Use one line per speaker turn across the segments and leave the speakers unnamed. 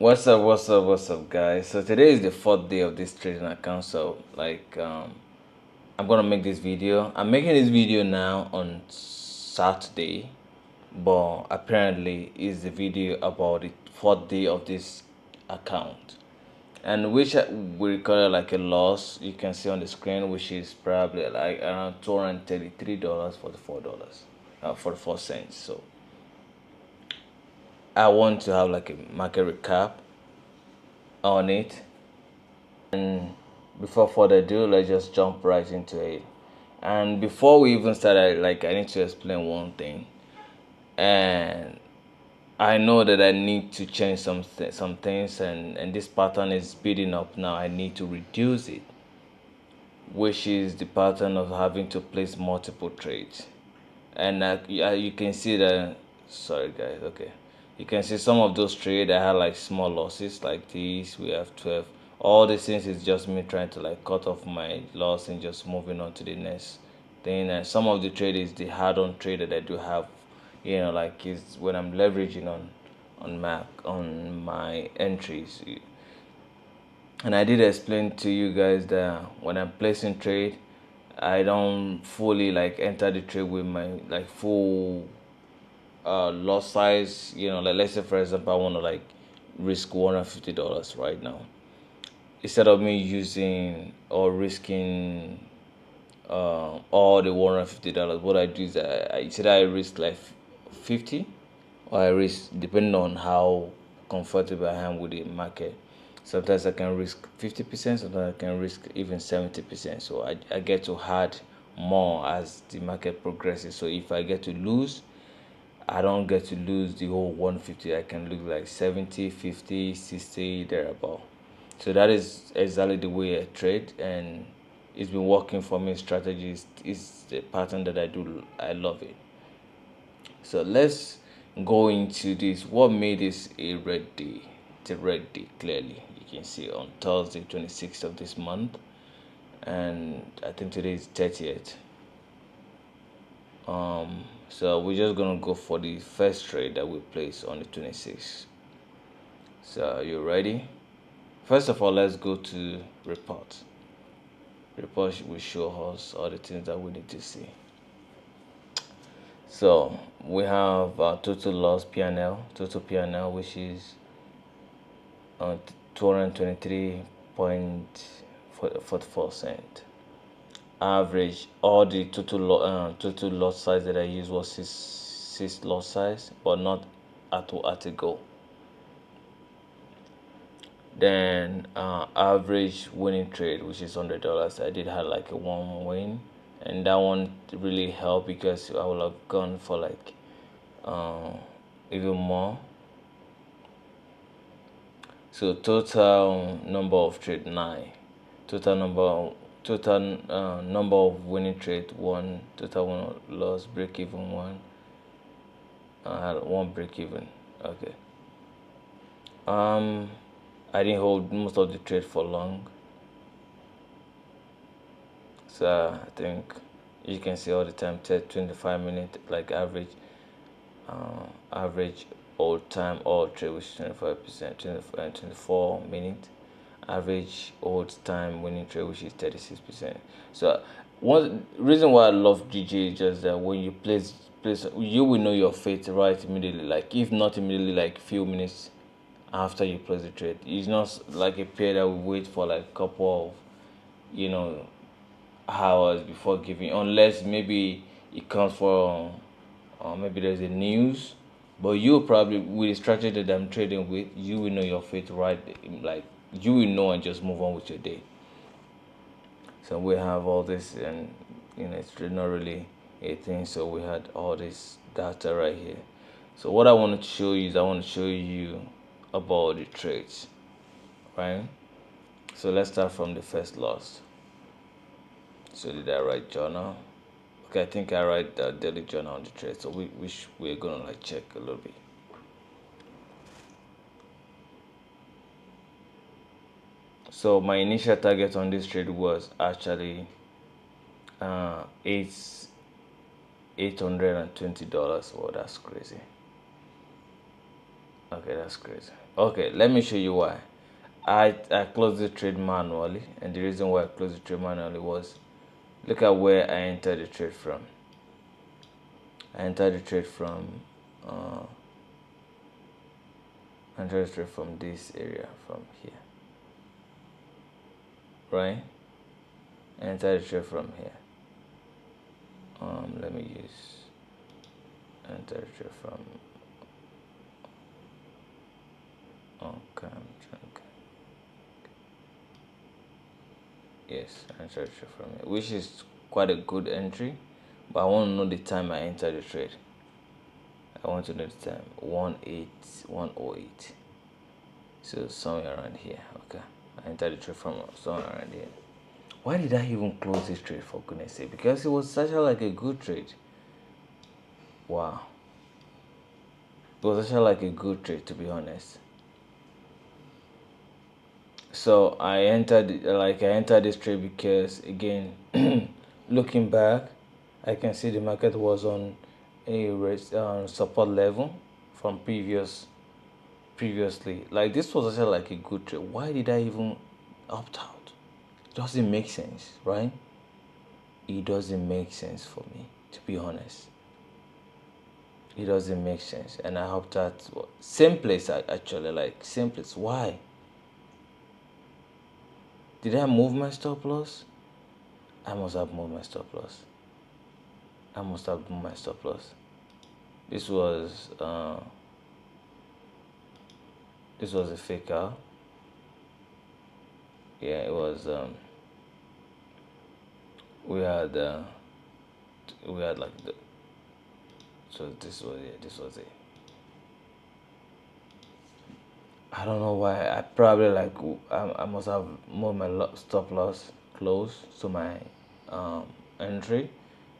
What's up, guys? So today is the fourth day of this trading account. So I'm gonna make this video. I'm making this video now on Saturday, but apparently is the video about the fourth day of this account, and which we recorded like a loss. You can see on the screen, which is probably like around $233 for the $4, 44 cents. So I want to have like a market recap on it. And before further ado, let's just jump right into it. And before we even start, I need to explain one thing. And I know that I need to change some things, and this pattern is speeding up now. I need to reduce it, which is the pattern of having to place multiple trades. And you can see that. Sorry, guys. Okay, you can see some of those trades I had like small losses like this. We have 12. All these things is just me trying to like cut off my loss and just moving on to the next thing. And some of the trade is the hard-on trade that I do have, like is when I'm leveraging on my entries. And I did explain to you guys that when I'm placing trade, I don't fully like enter the trade with my like full lot size. Like let's say for example I want to like risk $150 right now. Instead of me using or risking all the $150, what I do is I risk like 50, or I risk depending on how comfortable I am with the market. Sometimes I can risk 50%, sometimes I can risk even 70%. So I get to add more as the market progresses. So if I get to lose, I don't get to lose the whole 150. I can lose like 70, 50, 60, thereabout. So that is exactly the way I trade, and it's been working for me. Strategy is the pattern that I do. I love it. So let's go into this. What made this a red day? It's a red day, clearly. You can see on Thursday, 26th of this month, and I think today is 30th. So we're just gonna go for the first trade that we place on the 26th. So you ready? First of all, let's go to report. Report will show us all the things that we need to see. So we have total loss total P&L, which is 223.44 cent. Average, all the total lot size that I used was six lot size, but not at a go. Then average winning trade, which is $100. I did have like a one win, and that one really helped because I would have gone for like even more. So total number of trade 9, total number of winning trade 1, total one loss, break even 1. I had one break even. Okay. I didn't hold most of the trade for long, so I think you can see all the time 25 minutes like average all time all trade, which is 25%, 24 minutes average old time winning trade, which is 36%. So one reason why I love GJ is just that when you place, you will know your fate right immediately. Like if not immediately, like few minutes after you place the trade. It's not like a pair that will wait for like a couple of hours before giving, unless maybe it comes for maybe there's a news. But you probably, with the strategy that I'm trading with, you will know your fate right, like you will know and just move on with your day. So we have all this, and it's not really a thing. So we had all this data right here. So what I want to show you is I want to show you about the trades, right? So let's start from the first loss. So did I write journal? Okay, I think I write the daily journal on the trade. So we're gonna like check a little bit. So my initial target on this trade was actually $820. Oh, that's crazy. Okay, that's crazy. Okay, let me show you why. I closed the trade manually, and the reason why I closed the trade manually was, look at where I entered the trade from. I entered the trade from uh, entered the trade from this area, from here, right? I entered the trade from here. Let me use enter the trade from. Okay, I'm trying. Yes, enter the trade from here, which is quite a good entry, but I want to know the time I entered the trade. I want to know the time, 18108. So somewhere around here. Okay, I entered the trade from somewhere around here. Why did I even close this trade, for goodness sake? Because it was such like a good trade. Wow, it was actually like a good trade, to be honest. So I entered this trade because, again, looking back, I can see the market was on a support level from previously. Like, this was actually like a good trade. Why did I even opt out? It doesn't make sense, right? It doesn't make sense for me, to be honest. It doesn't make sense, and I opted out. Same place, actually, like same place. Why? Did I move my stop loss? I must have moved my stop loss. I must have moved my stop loss. This was a fake out. Yeah, it was. We had like the. So this was it. This was it. I don't know why. I probably like I must have moved my stop loss close to my entry,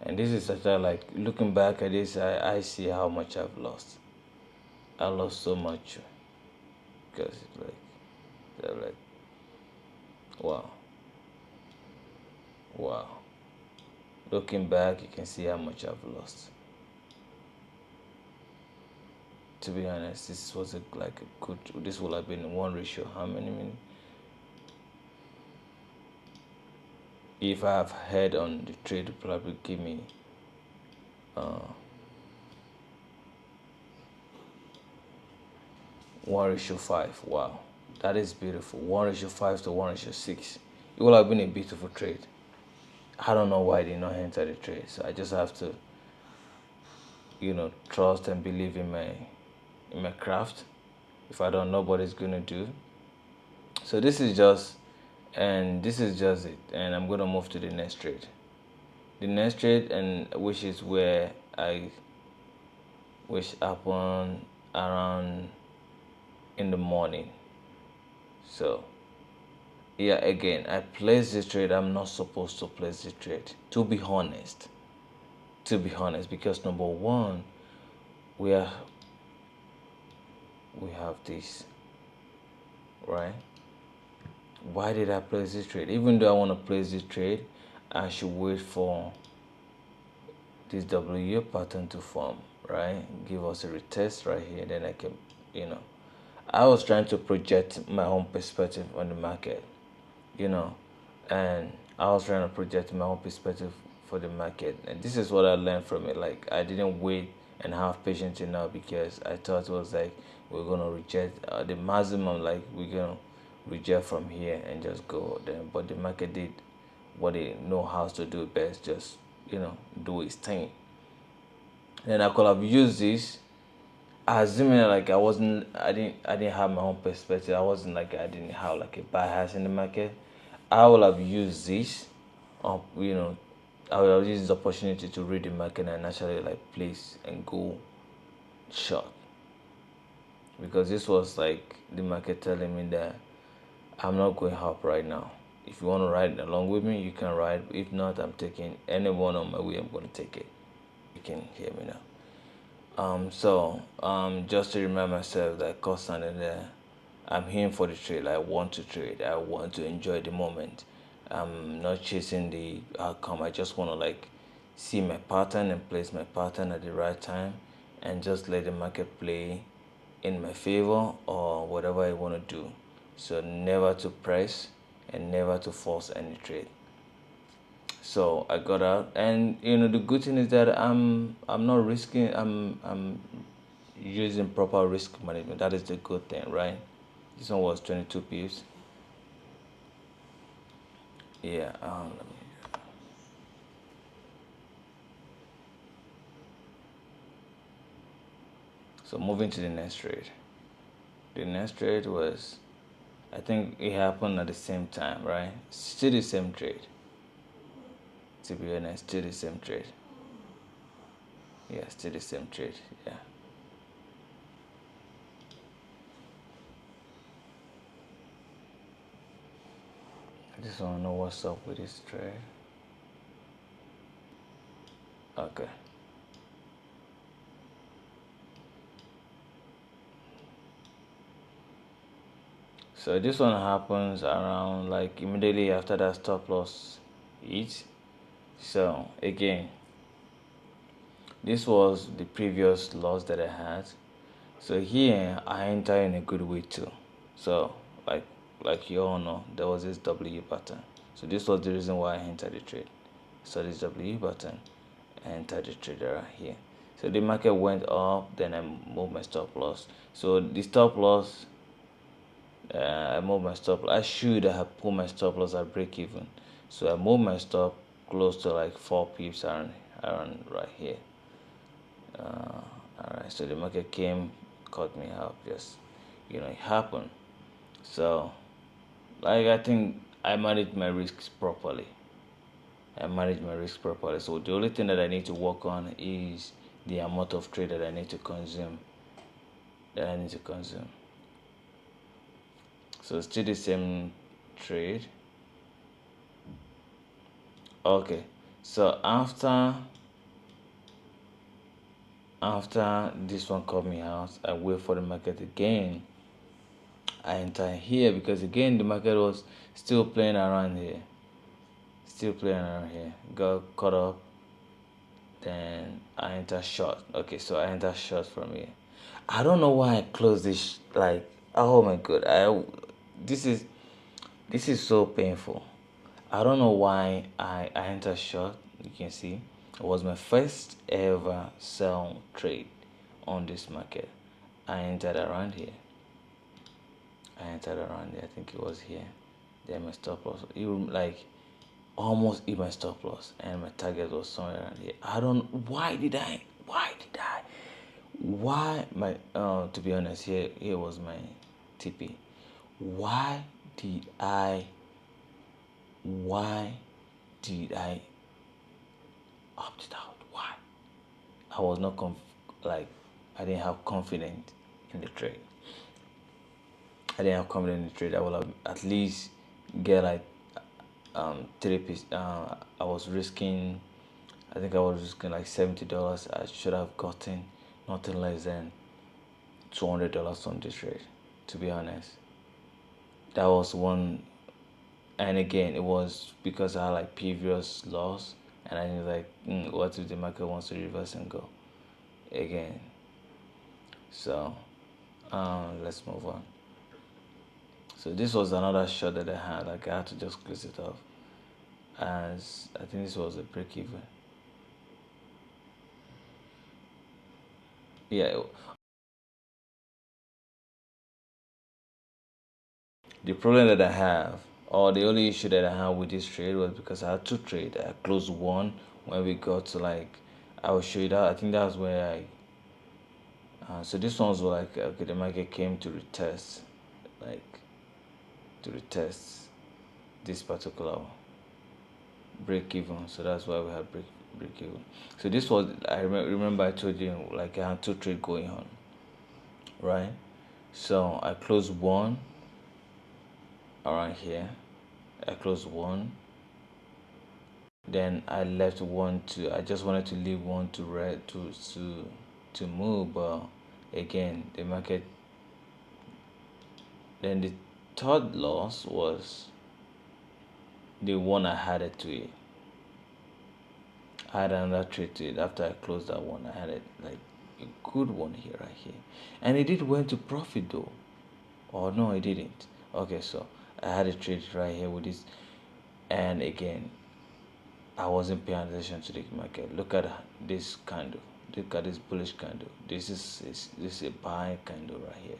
and this is actually like, looking back at this, I see how much I've lost. I lost so much because it's like, they're like, wow, wow. Looking back, you can see how much I've lost. To be honest, this was like a good. This would have been one ratio. How many minutes? If I have head on the trade, it probably give me 1:5. Wow, that is beautiful. 1:5 to 1:6. It would have been a beautiful trade. I don't know why I did not enter the trade. So I just have to, trust and believe in my craft. If I don't know what it's gonna do. So this is just it. And I'm gonna move to the next trade. The next trade, and which is where which happened around in the morning. So yeah, again, I placed this trade. I'm not supposed to place the trade, to be honest. Because number one, we are we have this, right? Why did I place this trade? Even though I want to place this trade, I should wait for this W pattern to form, right? Give us a retest right here, then I can, you know. I was trying to project my own perspective on the market, you know, and I was trying to project my own perspective for the market, and this is what I learned from it. Like, I didn't wait and have patience enough, because I thought it was like we're gonna reject the maximum, like we're gonna reject from here and just go there. But the market did what it know how to do best, just do its thing. And I could have used this, assuming like I didn't have my own perspective. I wasn't like, I didn't have like a bias in the market. I would have used this, I would have used this opportunity to read the market and actually like place and go short, because this was like the market telling me that I'm not going up right now. If you want to ride along with me, you can ride. If not, I'm taking anyone on my way. I'm going to take it. You can hear me now. Just to remind myself that constantly there, I'm here for the trade. I want to trade. I want to enjoy the moment. I'm not chasing the outcome. I just want to like see my pattern and place my pattern at the right time, and just let the market play in my favor or whatever I want to do. So never to press and never to force any trade. So I got out, and the good thing is that I'm not risking. I'm using proper risk management. That is the good thing, right? This one was 22 pips. Yeah. So moving to the next trade. The next trade was, I think it happened at the same time, right? Still the same trade. To be honest, still the same trade. Yeah, still the same trade. Yeah. I just want to know what's up with this trade. Okay. So this one happens around like immediately after that stop loss hit. So again, this was the previous loss that I had. So here I enter in a good way too. So like you all know, there was this W pattern. So this was the reason why I entered the trade. So this W pattern, I entered the trade right here. So the market went up, then I moved my stop loss. So the stop loss, I moved my stop. I should have put my stop loss at break even. So I moved my stop close to like 4 pips around right here. Alright, so the market came, caught me up. Just it happened. So like I think I managed my risks properly. So the only thing that I need to work on is the amount of trade that I need to consume. So still the same trade. Okay. So after this one caught me out, I wait for the market again. I enter here because again the market was still playing around here. Got caught up. Then I enter short. Okay, so I enter short from here. I don't know why I closed this. Like, oh my god, this is so painful. I don't know why I enter short. You can see it was my first ever sell trade on this market. I entered around here. I think it was here. Then my stop loss, even like almost hit my stop loss, and my target was somewhere around here. I don't. Why my? To be honest, here was my TP. Why did I? Why did I opt it out? Why? I was not like I didn't have confidence in the trade. I would have at least get like 3 piece. I was risking. I think I was risking like $70. I should have gotten nothing less than $200 on this trade. To be honest, that was one. And again, it was because I had like previous loss, and I was like, what if the market wants to reverse and go again? So, let's move on. So this was another shot that I had. Like I had to just close it off, as I think this was a break even. Yeah. The problem that I have, or the only issue that I have with this trade, was because I had two trades. I closed one when we got to like, I will show you that. I think that's where so this one's like, okay, the market came to retest, like, to retest this particular break even. So that's why we have break even. So this was, remember I told you like I had two trades going on, right? So I closed one around here. I closed one. Then I left one to. I just wanted to leave one to red to move, but again the market. Then the third loss was the one I had it to it. I had another trade to it after I closed that one. I had it like a good one here, right here. And it did went to profit though. Or no, it didn't. Okay, so I had a trade right here with this, and again, I wasn't paying attention to the market. Look at this candle. Look at this bullish candle. This is a buy candle right here.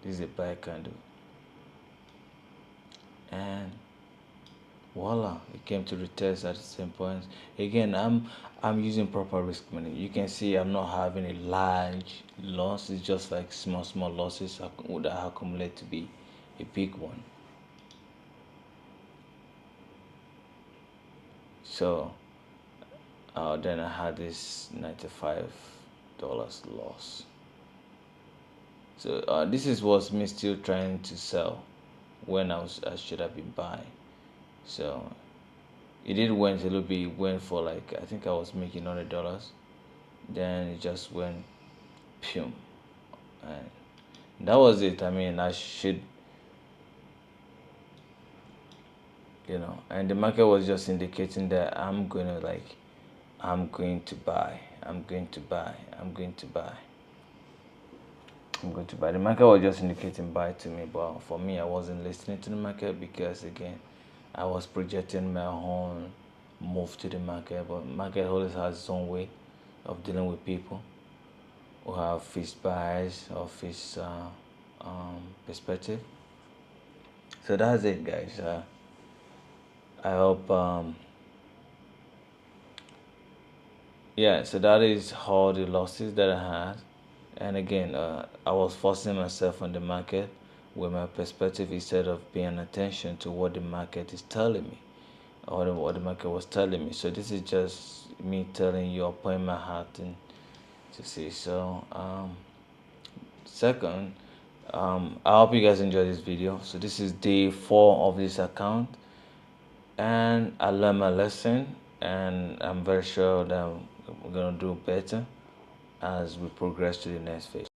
This is a buy candle, and voila, it came to retest at the same point. Again, I'm using proper risk money. You can see I'm not having a large loss. It's just like small losses that accumulate to be a big one. So then I had this $95 loss. So this is was me still trying to sell when I should have been buying. So it did went a little bit. It went for like, I think I was making $100. Then it just went pum, and that was it. I mean, I should, and the market was just indicating that I'm going to like, I'm going to buy, I'm going to buy, I'm going to buy, I'm going to buy. The market was just indicating buy to me, but for me, I wasn't listening to the market because again, I was projecting my own move to the market. But market always has its own way of dealing with people who have fixed bias or fixed perspective. So that's it, guys. I hope yeah, so that is all the losses that I had. And again, I was forcing myself on the market with my perspective instead of paying attention to what the market is telling me, or what the market was telling me. So this is just me telling you, applying my heart and to see. So second, I hope you guys enjoy this video. So this is day 4 of this account, and I learned my lesson, and I'm very sure that we're gonna do better as we progress to the next phase.